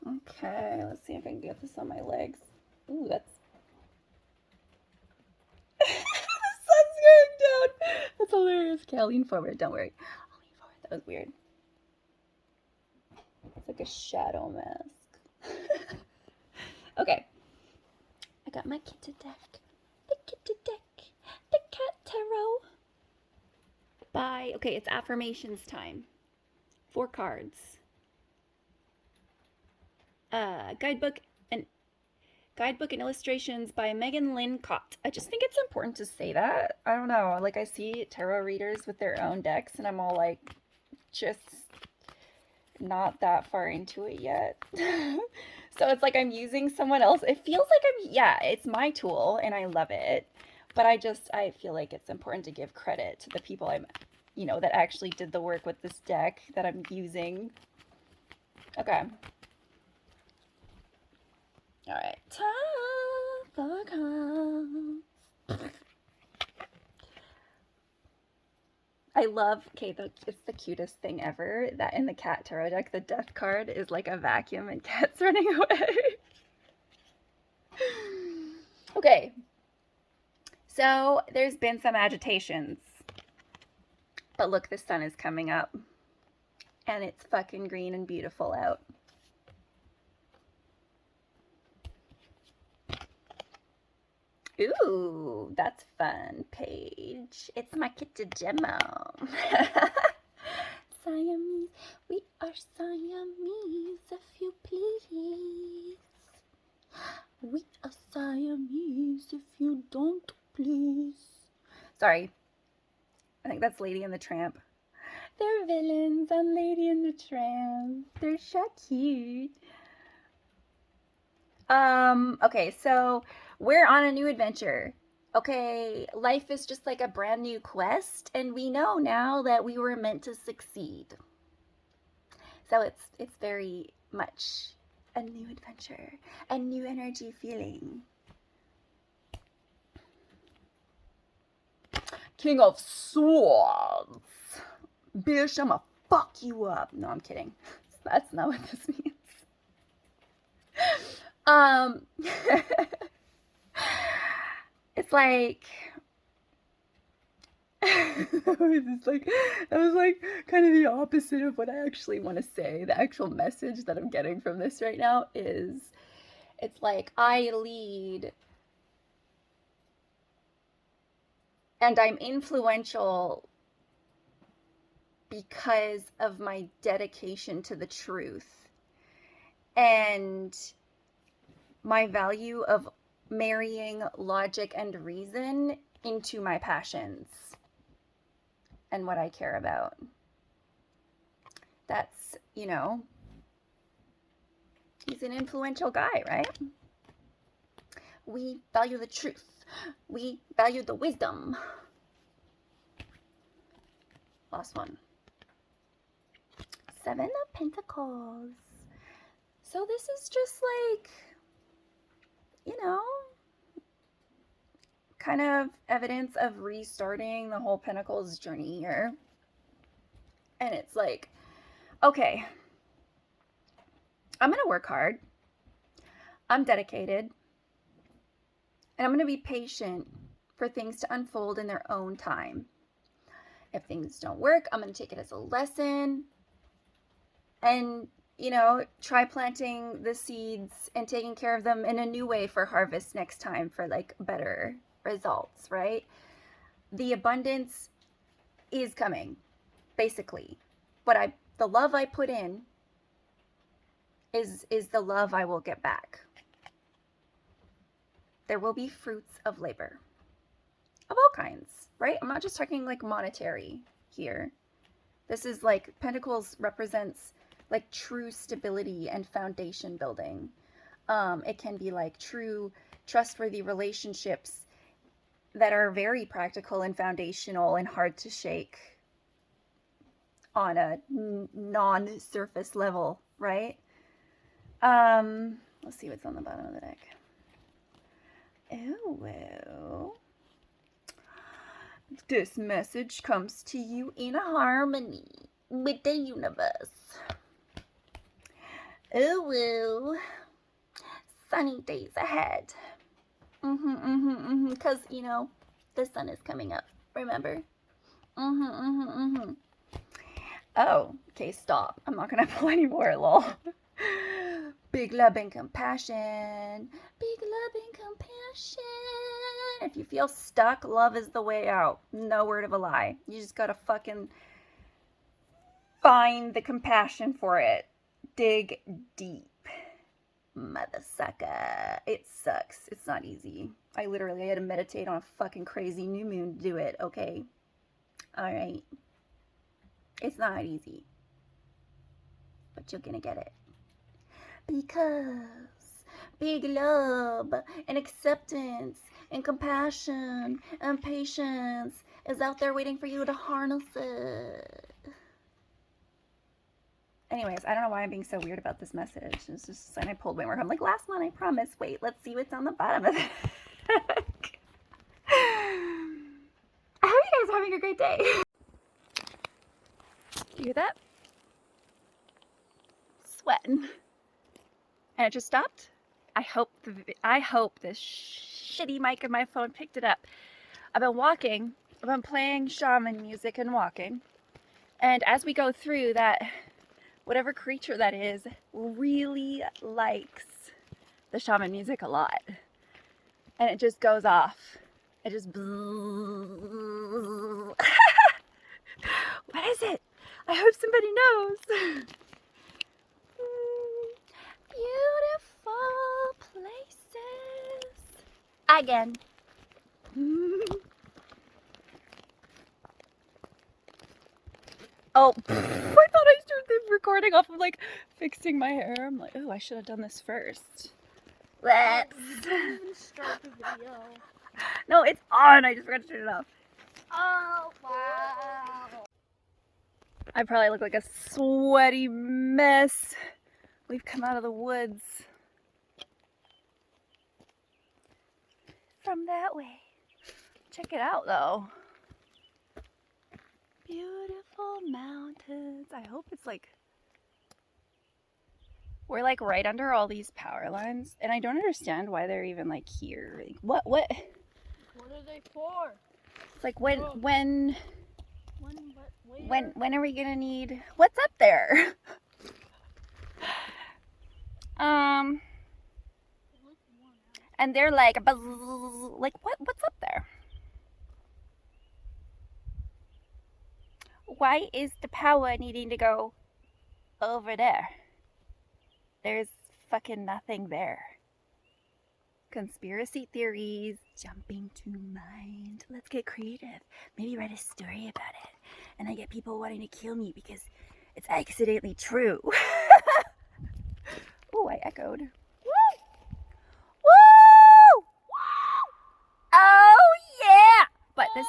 Okay, let's see if I can get this on my legs. Ooh, that's the sun's going down. That's hilarious. Okay, I'll lean forward. Don't worry. I'll lean forward. That was weird. It's like a shadow mask. Okay. I got my kitty deck. The kitty deck. The cat tarot. Bye. Okay, it's affirmations time. 4 cards. Guidebook and illustrations by Megan Lynn Cott. I just think it's important to say that. I don't know. Like, I see tarot readers with their own decks, and I'm all like, just not that far into it yet. So it's like I'm using someone else. It feels like yeah, it's my tool, and I love it. But I feel like it's important to give credit to the people that actually did the work with this deck that I'm using. Okay. All right. Time for cards. I love, it's the cutest thing ever that in the cat tarot deck, the death card is like a vacuum and cat's running away. Okay. So there's been some agitations. But look, the sun is coming up. And it's fucking green and beautiful out. Ooh, that's fun, Paige. It's my kitty demo. Siamese, we are Siamese, if you please. We are Siamese, if you don't please. Sorry, I think that's Lady and the Tramp. They're villains on Lady and the Tramp. They're so cute. Okay, so we're on a new adventure. Okay, life is just like a brand new quest, and we know now that we were meant to succeed. So it's very much a new adventure, a new energy feeling. King of Swords. Bitch, I'ma fuck you up. No, I'm kidding. That's not what this means. It's like that was like kind of the opposite of what I actually want to say. The actual message that I'm getting from this right now is it's like I lead and I'm influential because of my dedication to the truth and my value of marrying logic and reason into my passions and what I care about. That's, he's an influential guy, right? We value the truth. We value the wisdom. Last one. 7 of Pentacles. So this is just like, kind of evidence of restarting the whole Pentacles journey here. And it's like, okay, I'm going to work hard. I'm dedicated. And I'm going to be patient for things to unfold in their own time. If things don't work, I'm going to take it as a lesson and, try planting the seeds and taking care of them in a new way for harvest next time for like better results, right? The abundance is coming, basically. But the love I put in is the love I will get back. There will be fruits of labor of all kinds, right? I'm not just talking like monetary here. This is like Pentacles represents like true stability and foundation building. It can be like true trustworthy relationships that are very practical and foundational and hard to shake on a non-surface level, right? Let's see what's on the bottom of the deck. Oh, this message comes to you in harmony with the universe. Ooh, woo. Sunny days ahead. Because, you know, the sun is coming up, remember? Oh, okay, stop. I'm not gonna pull any more, lol. Big love and compassion. Big love and compassion. If you feel stuck, love is the way out. No word of a lie. You just gotta fucking find the compassion for it. Dig deep. Mother sucker. It sucks. It's not easy. I had to meditate on a fucking crazy new moon to do it, okay? Alright. It's not easy. But you're gonna get it. Because big love and acceptance and compassion and patience is out there waiting for you to harness it. Anyways, I don't know why I'm being so weird about this message. It's just a sign I pulled way more. I'm like, last one, I promise. Wait, let's see what's on the bottom of it. I hope you guys are having a great day. You hear that? Sweating. And it just stopped. I hope this shitty mic in my phone picked it up. I've been walking. I've been playing shaman music and walking. And as we go through that, whatever creature that is really likes the shaman music a lot. And it just goes off. It just what is it? I hope somebody knows. Beautiful places. Again. Oh, I thought I started recording off of like fixing my hair. I'm like, oh, I should have done this first. Let's. Even start the video. No, it's on. I just forgot to turn it off. Oh, wow. I probably look like a sweaty mess. We've come out of the woods. From that way. Check it out, though. Beautiful mountains. I hope it's like... We're like right under all these power lines. And I don't understand why they're even like here. Like, what? What are they for? It's like when are we gonna need... What's up there? And they're like, what's up there? Why is the power needing to go over there? There's fucking nothing there. Conspiracy theories jumping to mind. Let's get creative. Maybe write a story about it. And I get people wanting to kill me because it's accidentally true. Ooh, I echoed. Woo! Woo! Oh yeah! But this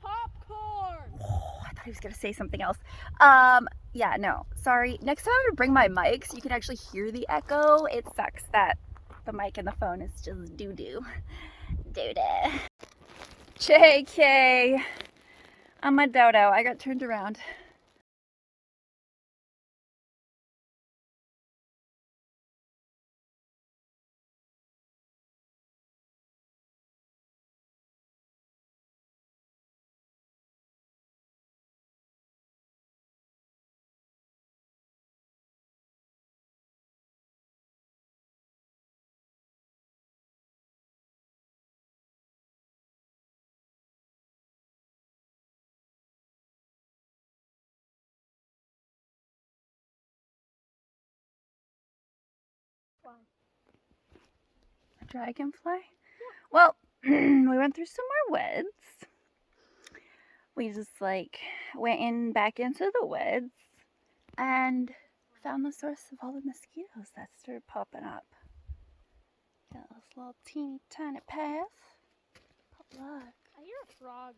popcorn. Oh, I thought he was gonna say something else. Yeah, no, sorry. Next time I'm gonna bring my mic so you can actually hear the echo. It sucks that the mic and the phone is just doo-doo. Doo-doo. JK. I'm a dodo. I got turned around. A dragonfly? Well, we went through some more woods. We just like went back into the woods and found the source of all the mosquitoes that started popping up. Got this little teeny tiny path. But look. I hear a frog.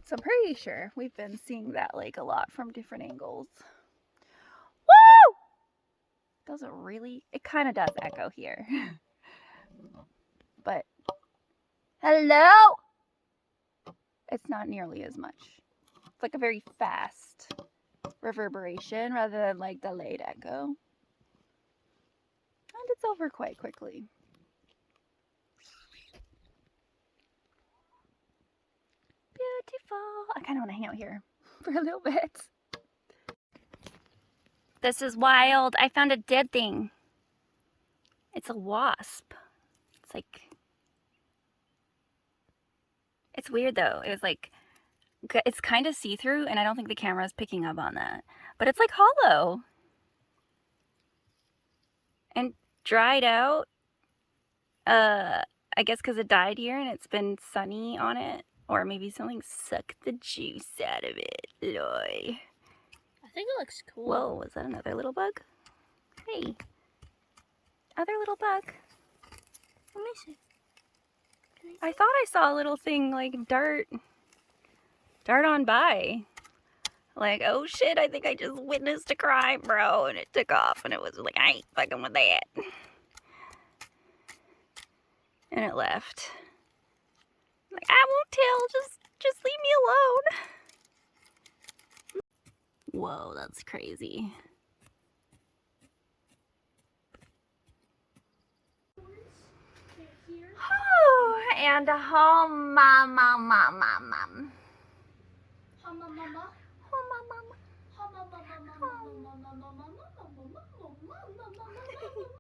So I'm pretty sure we've been seeing that lake a lot from different angles. Woo! Doesn't really, it kind of does echo here. But Hello? It's not nearly as much. It's like a very fast reverberation rather than like delayed echo. And it's over quite quickly. Beautiful. I kind of want to hang out here for a little bit. This is wild. I found a dead thing. It's a wasp. It's like, it's weird though. It was like, it's kind of see-through and I don't think the camera is picking up on that. But it's like hollow. And dried out. I guess because it died here and it's been sunny on it. Or maybe something sucked the juice out of it. Loy. I think it looks cool. Whoa, was that another little bug? Hey. Other little bug. Let me see. I thought I saw a little thing like dart on by. Like, oh shit, I think I just witnessed a crime, bro. And it took off and it was like, I ain't fucking with that. And it left. Like, I won't tell, just leave me alone. Whoa, that's crazy. And home, mom. Mama.